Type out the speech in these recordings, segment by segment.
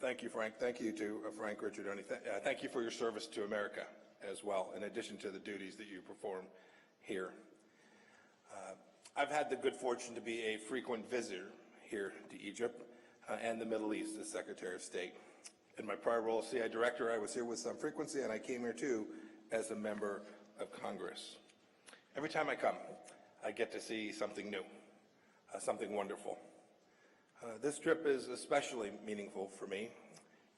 Thank you, Frank. Thank you to Frank Ricciardone. Thank you for your service to America as well, in addition to the duties that you perform here. I've had the good fortune to be a frequent visitor here to Egypt and the Middle East as Secretary of State. In my prior role as CI Director, I was here with some frequency, and I came here too as a member of Congress. Every time I come, I get to see something new, something wonderful. This trip is especially meaningful for me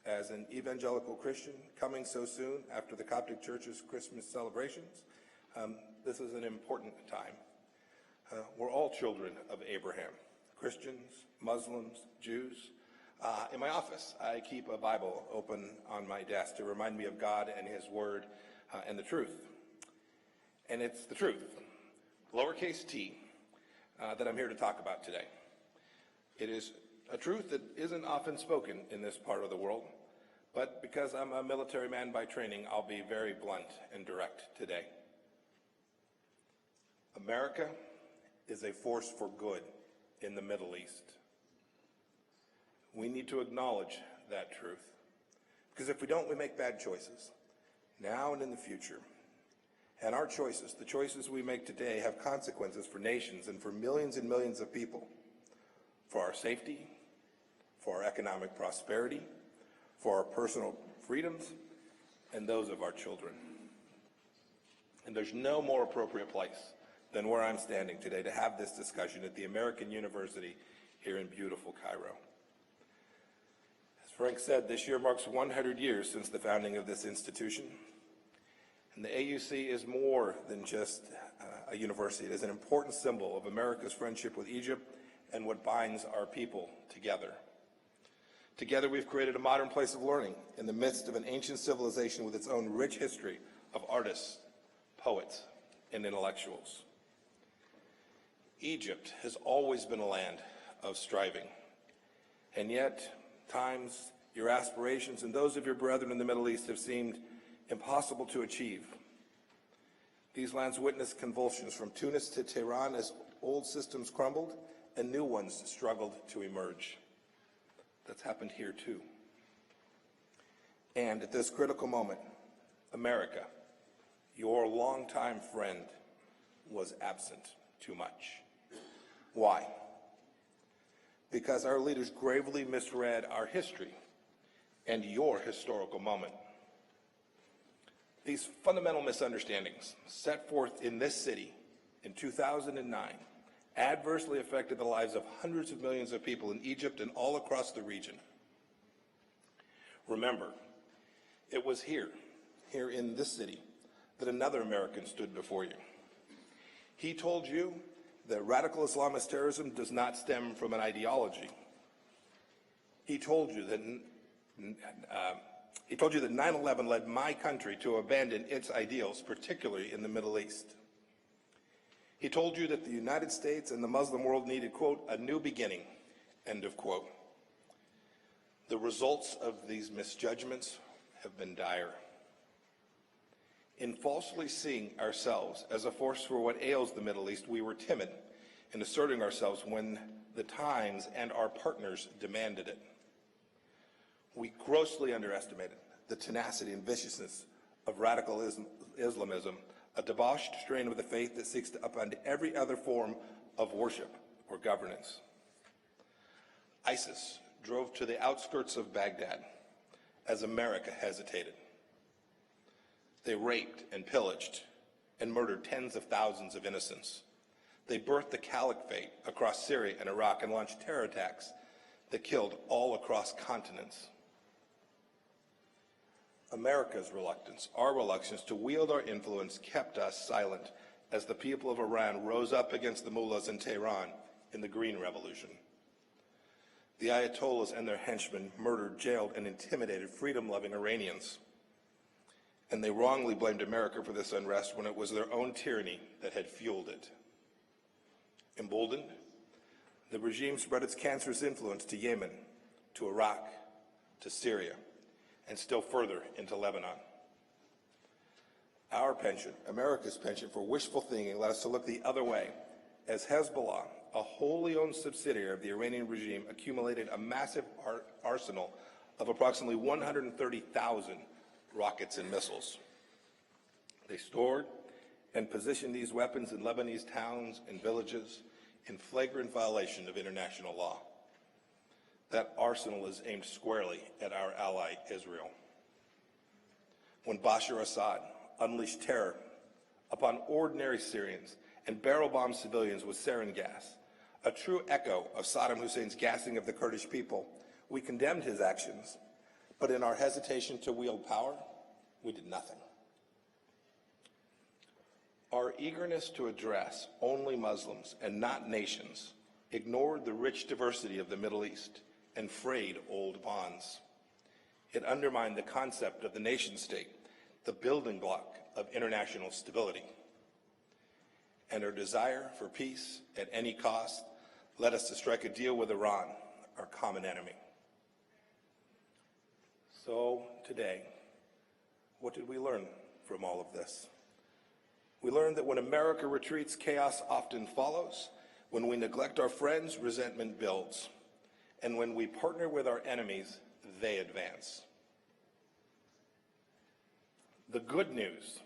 as an evangelical Christian coming so soon after the Coptic Church's Christmas celebrations. This is an important time. We're all children of Abraham, Christians, Muslims, Jews. In my office, I keep a Bible open on my desk to remind me of God and His Word and the truth. And it's the truth, lowercase t, that I'm here to talk about today. It is a truth that isn't often spoken in this part of the world, but because I'm a military man by training, I'll be very blunt and direct today. America is a force for good in the Middle East. We need to acknowledge that truth, because if we don't, we make bad choices, now and in the future. And our choices, the choices we make today, have consequences for nations and for millions and millions of people, for our safety, for our economic prosperity, for our personal freedoms, and those of our children. And there's no more appropriate place than where I'm standing today to have this discussion at the American University here in beautiful Cairo. As Frank said, this year marks 100 years since the founding of this institution. And the AUC is more than just a university. It is an important symbol of America's friendship with Egypt and what binds our people together. Together, we've created a modern place of learning in the midst of an ancient civilization with its own rich history of artists, poets, and intellectuals. Egypt has always been a land of striving, and yet, times your aspirations and those of your brethren in the Middle East have seemed impossible to achieve. These lands witnessed convulsions from Tunis to Tehran as old systems crumbled and new ones struggled to emerge. That's happened here too. And at this critical moment, America, your longtime friend, was absent too much. Why? Because our leaders gravely misread our history and your historical moment. These fundamental misunderstandings set forth in this city in 2009 adversely affected the lives of hundreds of millions of people in Egypt and all across the region. Remember, it was here in this city, that another American stood before you. He told you that radical Islamist terrorism does not stem from an ideology. He told you that 9/11 led my country to abandon its ideals, particularly in the Middle East. He told you that the United States and the Muslim world needed, quote, a new beginning, end of quote. The results of these misjudgments have been dire. In falsely seeing ourselves as a force for what ails the Middle East, we were timid in asserting ourselves when the times and our partners demanded it. We grossly underestimated the tenacity and viciousness of radical Islamism, a debauched strain of the faith that seeks to upend every other form of worship or governance. ISIS drove to the outskirts of Baghdad as America hesitated. They raped and pillaged and murdered tens of thousands of innocents. They birthed the caliphate across Syria and Iraq and launched terror attacks that killed all across continents. America's reluctance, our reluctance to wield our influence, kept us silent as the people of Iran rose up against the mullahs in Tehran in the Green Revolution. The Ayatollahs and their henchmen murdered, jailed, and intimidated freedom-loving Iranians. And they wrongly blamed America for this unrest when it was their own tyranny that had fueled it. Emboldened, the regime spread its cancerous influence to Yemen, to Iraq, to Syria, and still further into Lebanon. Our penchant, America's penchant for wishful thinking, led us to look the other way, as Hezbollah, a wholly owned subsidiary of the Iranian regime, accumulated a massive arsenal of approximately 130,000 rockets and missiles. They stored and positioned these weapons in Lebanese towns and villages in flagrant violation of international law. That arsenal is aimed squarely at our ally, Israel. When Bashar Assad unleashed terror upon ordinary Syrians and barrel-bombed civilians with sarin gas, a true echo of Saddam Hussein's gassing of the Kurdish people, we condemned his actions, but in our hesitation to wield power, we did nothing. Our eagerness to address only Muslims and not nations ignored the rich diversity of the Middle East and frayed old bonds. It undermined the concept of the nation-state, the building block of international stability. And our desire for peace at any cost led us to strike a deal with Iran, our common enemy. So today, what did we learn from all of this? We learned that when America retreats, chaos often follows. When we neglect our friends, resentment builds. And when we partner with our enemies, they advance. The good news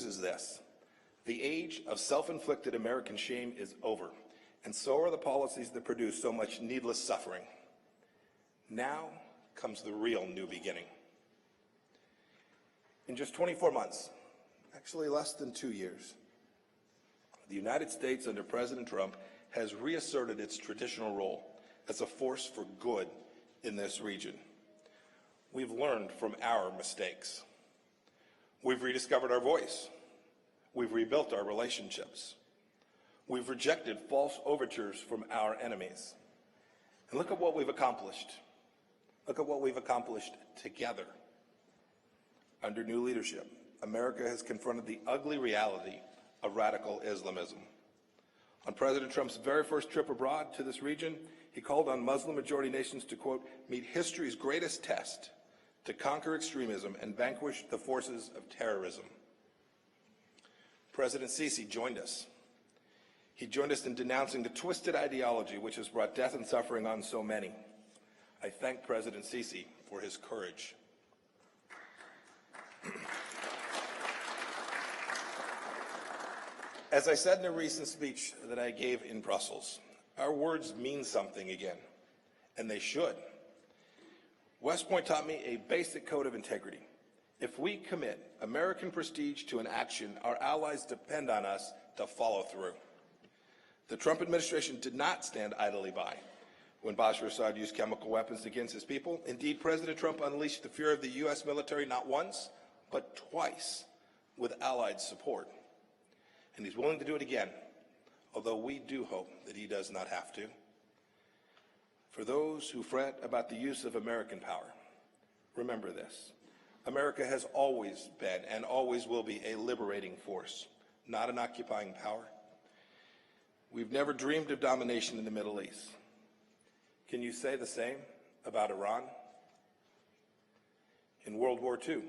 is this: the age of self-inflicted American shame is over, and so are the policies that produce so much needless suffering. Now comes the real new beginning. In just 24 months, actually less than 2 years, the United States under President Trump has reasserted its traditional role as a force for good in this region. We've learned from our mistakes. We've rediscovered our voice. We've rebuilt our relationships. We've rejected false overtures from our enemies. And look at what we've accomplished. Look at what we've accomplished together. Under new leadership, America has confronted the ugly reality of radical Islamism. On President Trump's very first trip abroad to this region, he called on Muslim-majority nations to, quote, meet history's greatest test, to conquer extremism and vanquish the forces of terrorism. President Sisi joined us. He joined us in denouncing the twisted ideology which has brought death and suffering on so many. I thank President Sisi for his courage. As I said in a recent speech that I gave in Brussels, our words mean something again, and they should. West Point taught me a basic code of integrity. If we commit American prestige to an action, our allies depend on us to follow through. The Trump administration did not stand idly by when Bashar Assad used chemical weapons against his people. Indeed, President Trump unleashed the fear of the U.S. military not once, but twice with Allied support. And he's willing to do it again, although we do hope that he does not have to. For those who fret about the use of American power, remember this: America has always been and always will be a liberating force, not an occupying power. We've never dreamed of domination in the Middle East. Can you say the same about Iran? In World War II,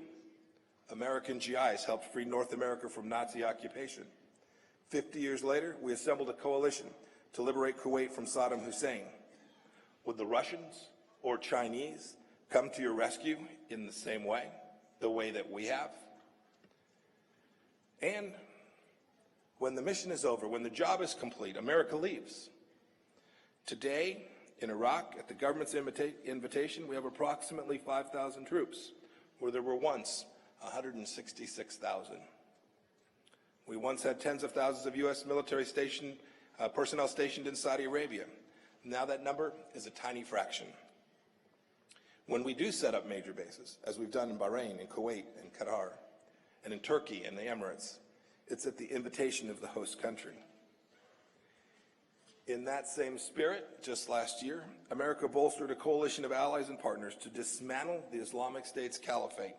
American GIs helped free North America from Nazi occupation. 50 years later, we assembled a coalition to liberate Kuwait from Saddam Hussein. Would the Russians or Chinese come to your rescue in the same way, the way that we have? And when the mission is over, when the job is complete, America leaves. Today, in Iraq, at the government's invitation, we have approximately 5,000 troops, where there were once 166,000. We once had tens of thousands of U.S. military personnel stationed in Saudi Arabia. Now that number is a tiny fraction. When we do set up major bases, as we've done in Bahrain, in Kuwait, and Qatar, and in Turkey and the Emirates, it's at the invitation of the host country. In that same spirit, just last year, America bolstered a coalition of allies and partners to dismantle the Islamic State's caliphate,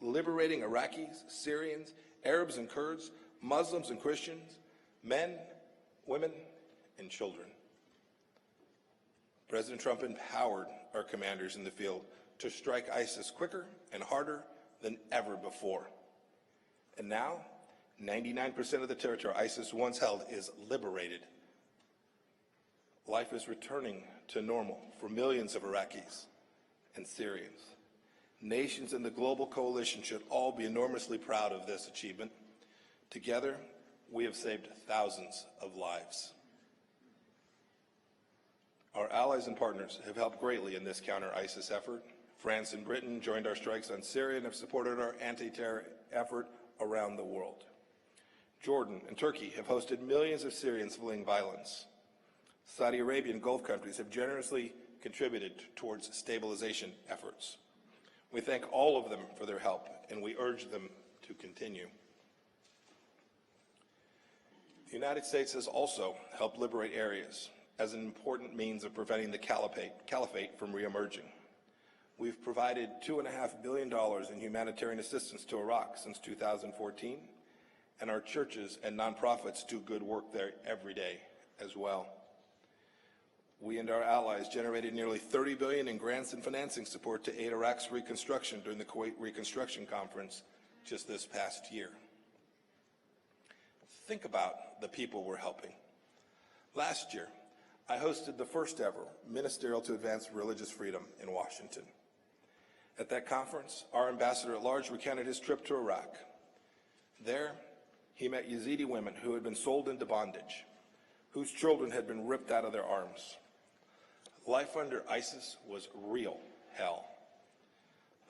liberating Iraqis, Syrians, Arabs and Kurds, Muslims and Christians, men, women, and children. President Trump empowered our commanders in the field to strike ISIS quicker and harder than ever before. And now, 99% of the territory ISIS once held is liberated. Life is returning to normal for millions of Iraqis and Syrians. Nations in the global coalition should all be enormously proud of this achievement. Together, we have saved thousands of lives. Our allies and partners have helped greatly in this counter-ISIS effort. France and Britain joined our strikes on Syria and have supported our anti-terror effort around the world. Jordan and Turkey have hosted millions of Syrians fleeing violence. Saudi Arabia and Gulf countries have generously contributed towards stabilization efforts. We thank all of them for their help, and we urge them to continue. The United States has also helped liberate areas as an important means of preventing the caliphate from reemerging. We've provided $2.5 billion in humanitarian assistance to Iraq since 2014, and our churches and nonprofits do good work there every day as well. We and our allies generated nearly $30 billion in grants and financing support to aid Iraq's reconstruction during the Kuwait Reconstruction Conference just this past year. Think about the people we're helping. Last year, I hosted the first ever Ministerial to Advance Religious Freedom in Washington. At that conference, our ambassador at large recounted his trip to Iraq. There, he met Yazidi women who had been sold into bondage, whose children had been ripped out of their arms. Life under ISIS was real hell,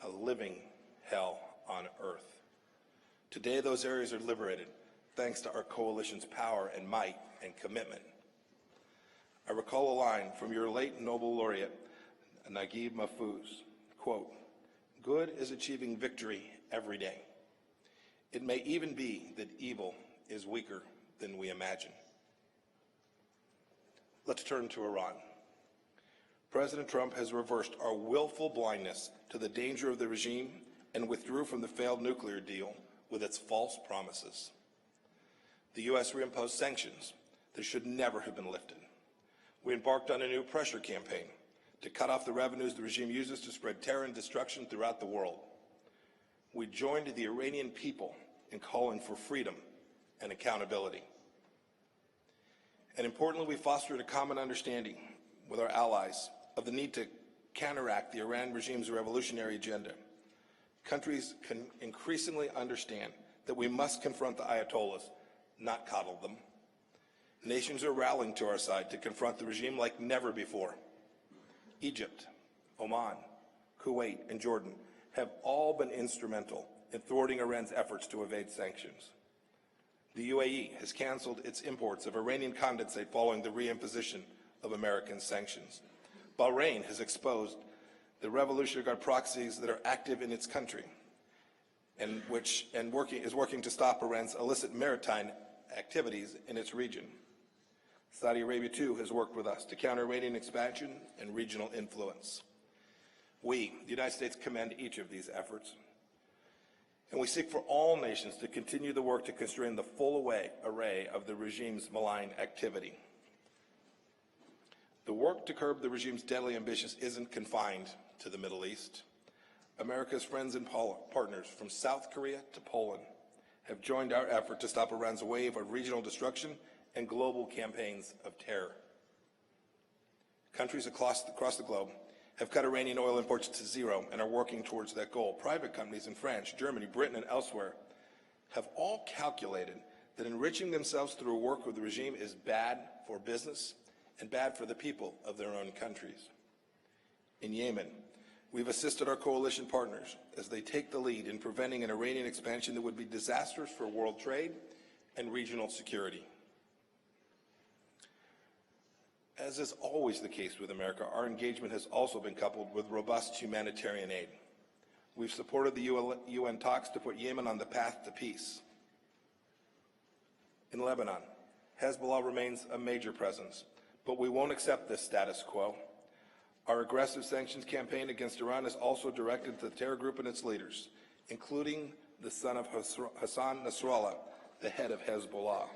a living hell on earth. Today, those areas are liberated thanks to our coalition's power and might and commitment. I recall a line from your late Nobel laureate, Naguib Mahfouz, quote, "Good is achieving victory every day. It may even be that evil is weaker than we imagine." Let's turn to Iran. President Trump has reversed our willful blindness to the danger of the regime and withdrew from the failed nuclear deal with its false promises. The U.S. reimposed sanctions that should never have been lifted. We embarked on a new pressure campaign to cut off the revenues the regime uses to spread terror and destruction throughout the world. We joined the Iranian people in calling for freedom and accountability. And importantly, we fostered a common understanding with our allies of the need to counteract the Iran regime's revolutionary agenda. Countries can increasingly understand that we must confront the Ayatollahs, not coddle them. Nations are rallying to our side to confront the regime like never before. Egypt, Oman, Kuwait, and Jordan have all been instrumental in thwarting Iran's efforts to evade sanctions. The UAE has canceled its imports of Iranian condensate following the reimposition of American sanctions. Bahrain has exposed the Revolutionary Guard proxies that are active in its country and is working to stop Iran's illicit maritime activities in its region. Saudi Arabia, too, has worked with us to counter Iranian expansion and regional influence. We, the United States, commend each of these efforts, and we seek for all nations to continue the work to constrain the full array of the regime's malign activity. The work to curb the regime's deadly ambitions isn't confined to the Middle East. America's friends and partners from South Korea to Poland have joined our effort to stop Iran's wave of regional destruction and global campaigns of terror. Countries across the globe have cut Iranian oil imports to zero and are working towards that goal. Private companies in France, Germany, Britain, and elsewhere have all calculated that enriching themselves through work with the regime is bad for business and bad for the people of their own countries. In Yemen, we've assisted our coalition partners as they take the lead in preventing an Iranian expansion that would be disastrous for world trade and regional security. As is always the case with America, our engagement has also been coupled with robust humanitarian aid. We've supported the UN talks to put Yemen on the path to peace. In Lebanon, Hezbollah remains a major presence, but we won't accept this status quo. Our aggressive sanctions campaign against Iran is also directed to the terror group and its leaders, including the son of Hassan Nasrallah, the head of Hezbollah.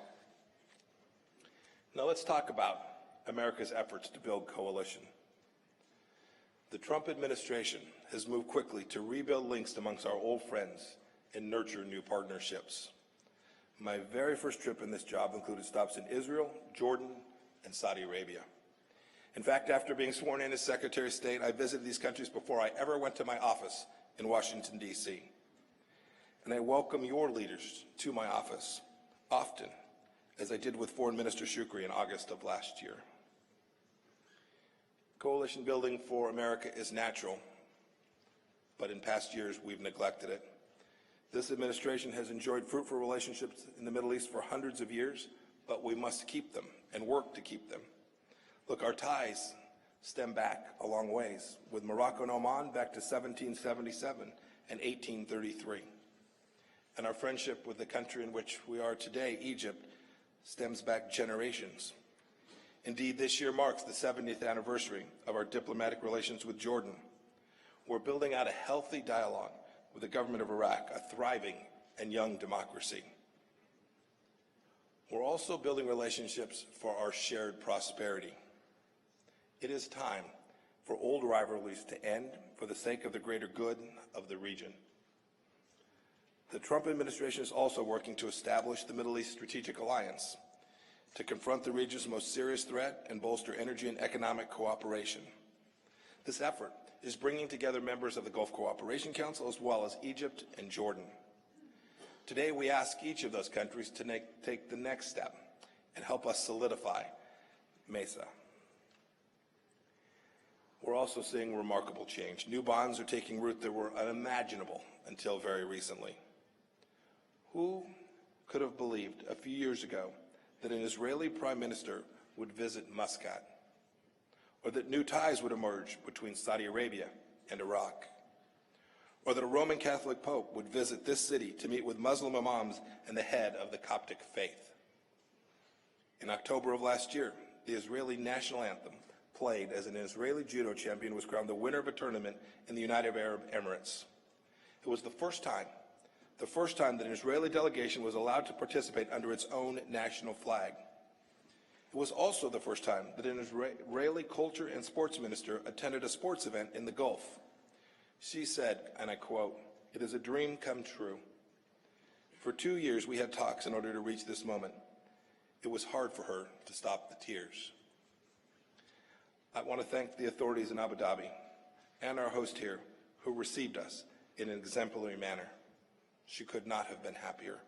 Now let's talk about America's efforts to build coalition. The Trump administration has moved quickly to rebuild links amongst our old friends and nurture new partnerships. My very first trip in this job included stops in Israel, Jordan, and Saudi Arabia. In fact, after being sworn in as Secretary of State, I visited these countries before I ever went to my office in Washington, D.C. And I welcome your leaders to my office often, as I did with Foreign Minister Shukri in August of last year. Coalition building for America is natural, but in past years we've neglected it. This administration has enjoyed fruitful relationships in the Middle East for hundreds of years, but we must keep them and work to keep them. Look, our ties stem back a long ways, with Morocco and Oman back to 1777 and 1833. And our friendship with the country in which we are today, Egypt, stems back generations. Indeed, this year marks the 70th anniversary of our diplomatic relations with Jordan. We're building out a healthy dialogue with the government of Iraq, a thriving and young democracy. We're also building relationships for our shared prosperity. It is time for old rivalries to end for the sake of the greater good of the region. The Trump administration is also working to establish the Middle East Strategic Alliance to confront the region's most serious threat and bolster energy and economic cooperation. This effort is bringing together members of the Gulf Cooperation Council as well as Egypt and Jordan. Today, we ask each of those countries to take the next step and help us solidify MESA. We're also seeing remarkable change. New bonds are taking root that were unimaginable until very recently. Who could have believed a few years ago that an Israeli prime minister would visit Muscat, or that new ties would emerge between Saudi Arabia and Iraq, or that a Roman Catholic pope would visit this city to meet with Muslim imams and the head of the Coptic faith? In October of last year, the Israeli national anthem, played as an Israeli judo champion, was crowned the winner of a tournament in the United Arab Emirates. It was the first time that an Israeli delegation was allowed to participate under its own national flag. It was also the first time that an Israeli culture and sports minister attended a sports event in the Gulf. She said, and I quote, "It is a dream come true. For 2 years we had talks in order to reach this moment. It was hard for her to stop the tears." I want to thank the authorities in Abu Dhabi and our host here who received us in an exemplary manner. She could not have been happier.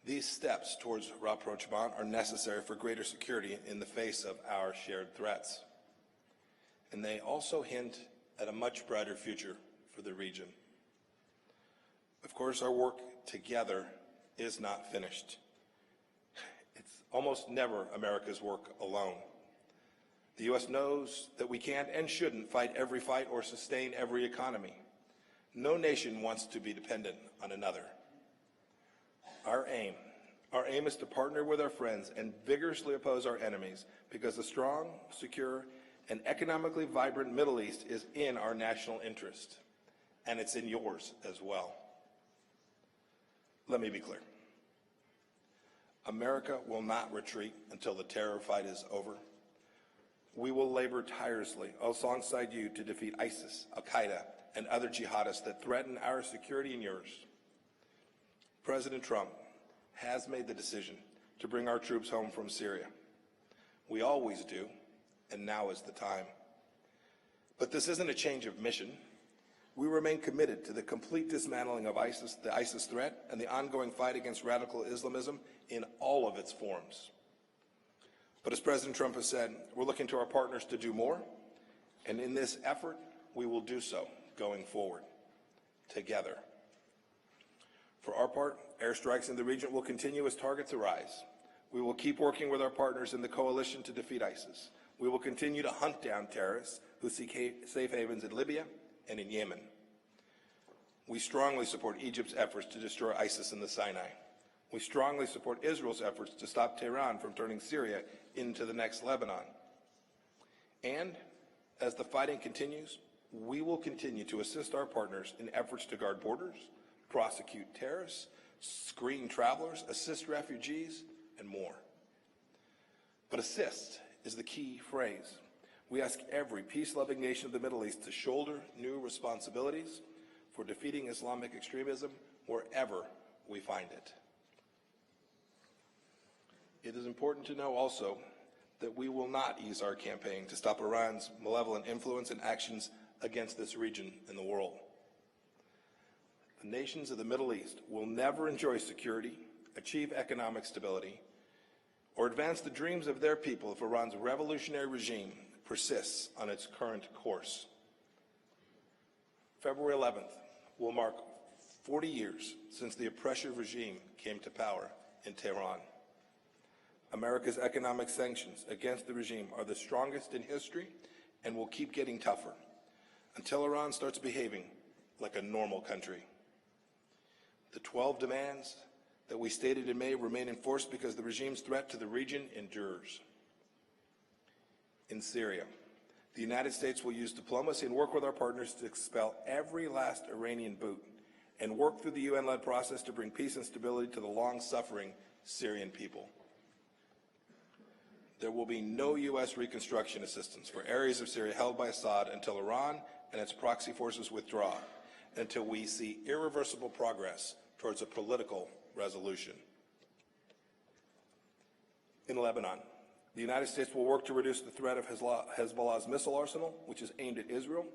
These steps towards rapprochement are necessary for greater security in the face of our shared threats. And they also hint at a much brighter future for the region. Of course, our work together is not finished. It's almost never America's work alone. The U.S. knows that we can't and shouldn't fight every fight or sustain every economy. No nation wants to be dependent on another. Our aim is to partner with our friends and vigorously oppose our enemies, because a strong, secure, and economically vibrant Middle East is in our national interest, and it's in yours as well. Let me be clear. America will not retreat until the terror fight is over. We will labor tirelessly alongside you to defeat ISIS, Al-Qaeda, and other jihadists that threaten our security and yours. President Trump has made the decision to bring our troops home from Syria. We always do, and now is the time. But this isn't a change of mission. We remain committed to the complete dismantling of ISIS, the ISIS threat, and the ongoing fight against radical Islamism in all of its forms. But as President Trump has said, we're looking to our partners to do more, and in this effort, we will do so going forward, together. For our part, airstrikes in the region will continue as targets arise. We will keep working with our partners in the coalition to defeat ISIS. We will continue to hunt down terrorists who seek safe havens in Libya and in Yemen. We strongly support Egypt's efforts to destroy ISIS in the Sinai. We strongly support Israel's efforts to stop Tehran from turning Syria into the next Lebanon. And as the fighting continues, we will continue to assist our partners in efforts to guard borders, prosecute terrorists, screen travelers, assist refugees, and more. But assist is the key phrase. We ask every peace-loving nation of the Middle East to shoulder new responsibilities for defeating Islamic extremism wherever we find it. It is important to know also that we will not ease our campaign to stop Iran's malevolent influence and actions against this region and the world. The nations of the Middle East will never enjoy security, achieve economic stability, or advance the dreams of their people if Iran's revolutionary regime persists on its current course. February 11th will mark 40 years since the oppressive regime came to power in Tehran. America's economic sanctions against the regime are the strongest in history and will keep getting tougher until Iran starts behaving like a normal country. The 12 demands that we stated in May remain in force because the regime's threat to the region endures. In Syria, the United States will use diplomacy and work with our partners to expel every last Iranian boot and work through the UN-led process to bring peace and stability to the long-suffering Syrian people. There will be no U.S. reconstruction assistance for areas of Syria held by Assad until Iran and its proxy forces withdraw, until we see irreversible progress towards a political resolution. In Lebanon, the United States will work to reduce the threat of Hezbollah's missile arsenal, which is aimed at Israel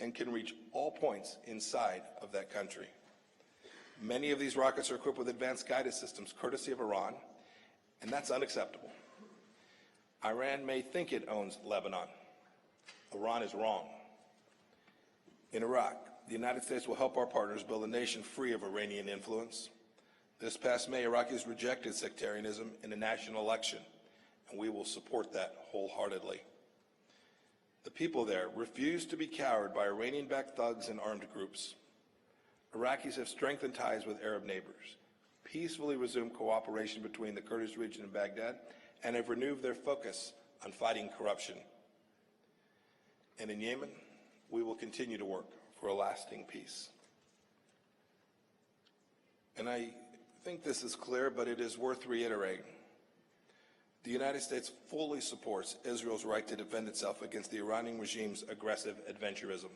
and can reach all points inside of that country. Many of these rockets are equipped with advanced guided systems courtesy of Iran, and that's unacceptable. Iran may think it owns Lebanon. Iran is wrong. In Iraq, the United States will help our partners build a nation free of Iranian influence. This past May, Iraqis rejected sectarianism in a national election, and we will support that wholeheartedly. The people there refuse to be cowed by Iranian-backed thugs and armed groups. Iraqis have strengthened ties with Arab neighbors, peacefully resumed cooperation between the Kurdish region and Baghdad, and have renewed their focus on fighting corruption. And in Yemen, we will continue to work for a lasting peace. And I think this is clear, but it is worth reiterating. The United States fully supports Israel's right to defend itself against the Iranian regime's aggressive adventurism.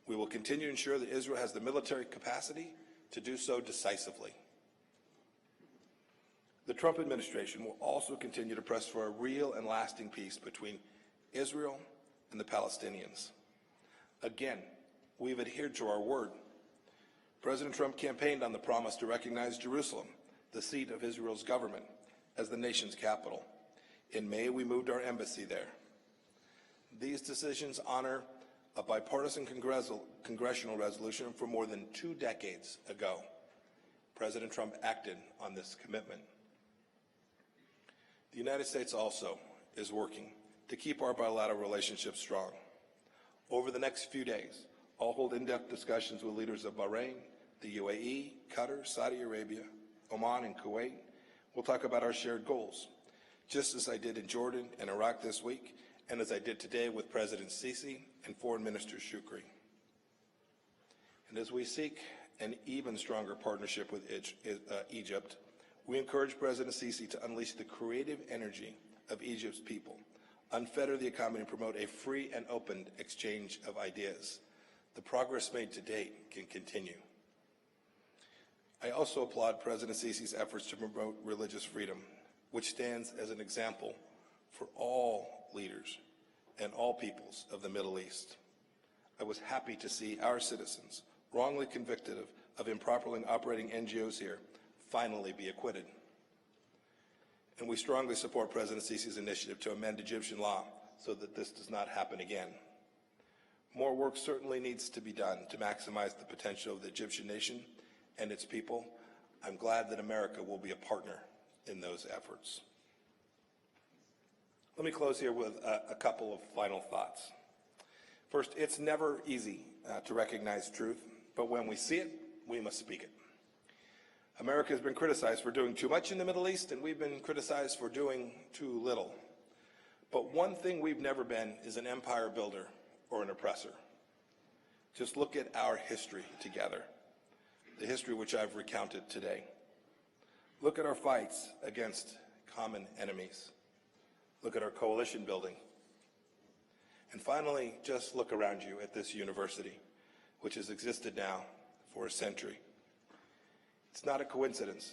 We will continue to ensure that Israel has the military capacity to do so decisively. The Trump administration will also continue to press for a real and lasting peace between Israel and the Palestinians. Again, we've adhered to our word. President Trump campaigned on the promise to recognize Jerusalem, the seat of Israel's government, as the nation's capital. In May, we moved our embassy there. These decisions honor a bipartisan congressional resolution from more than 2 decades ago. President Trump acted on this commitment. The United States also is working to keep our bilateral relationship strong. Over the next few days, I'll hold in-depth discussions with leaders of Bahrain, the UAE, Qatar, Saudi Arabia, Oman, and Kuwait. We'll talk about our shared goals, just as I did in Jordan and Iraq this week, and as I did today with President Sisi and Foreign Minister Shukri. And as we seek an even stronger partnership with Egypt, we encourage President Sisi to unleash the creative energy of Egypt's people, unfetter the economy, and promote a free and open exchange of ideas. The progress made to date can continue. I also applaud President Sisi's efforts to promote religious freedom, which stands as an example for all leaders and all peoples of the Middle East. I was happy to see our citizens, wrongly convicted of improperly operating NGOs here, finally be acquitted. And we strongly support President Sisi's initiative to amend Egyptian law so that this does not happen again. More work certainly needs to be done to maximize the potential of the Egyptian nation and its people. I'm glad that America will be a partner in those efforts. Let me close here with a couple of final thoughts. First, it's never easy to recognize truth, but when we see it, we must speak it. America has been criticized for doing too much in the Middle East, and we've been criticized for doing too little. But one thing we've never been is an empire builder or an oppressor. Just look at our history together, the history which I've recounted today. Look at our fights against common enemies. Look at our coalition building. And finally, just look around you at this university, which has existed now for a century. It's not a coincidence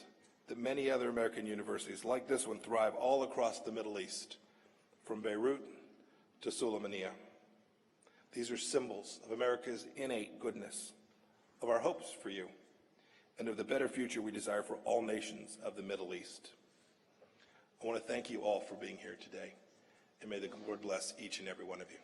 that many other American universities like this one thrive all across the Middle East, from Beirut to Sulaymaniyah. These are symbols of America's innate goodness, of our hopes for you, and of the better future we desire for all nations of the Middle East. I want to thank you all for being here today, and may the Lord bless each and every one of you.